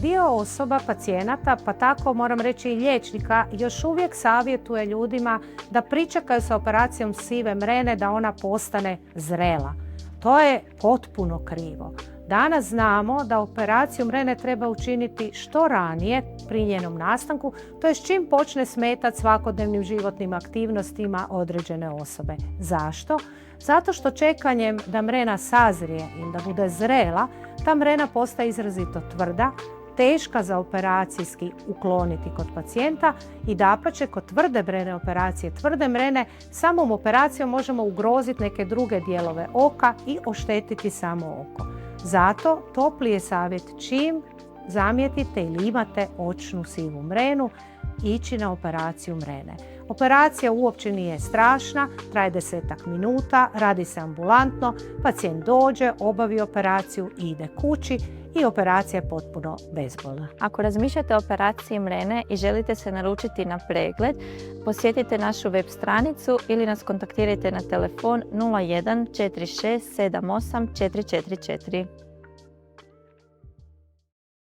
Dio osoba, pacijenata, pa tako moram reći i liječnika, još uvijek savjetuje ljudima da pričekaju sa operacijom sive mrene da ona postane zrela. To je potpuno krivo. Danas znamo da operaciju mrene treba učiniti što ranije pri njenom nastanku, to je čim počne smetati svakodnevnim životnim aktivnostima određene osobe. Zašto? Zato što čekanjem da mrena sazrije i da bude zrela, ta mrena postaje izrazito tvrda, teška za operacijski ukloniti kod pacijenta i dapače kod tvrde mrene operacije, tvrde mrene samom operacijom možemo ugroziti neke druge dijelove oka i oštetiti samo oko. Zato topli je savjet čim zamijetite ili imate očnu sivu mrenu ići na operaciju mrene. Operacija uopće nije strašna, traje 10 minuta, radi se ambulantno, pacijent dođe, obavi operaciju i ide kući i operacija je potpuno bezbolna. Ako razmišljate o operaciji mrene i želite se naručiti na pregled, posjetite našu web stranicu ili nas kontaktirajte na telefon 01 46 78 444.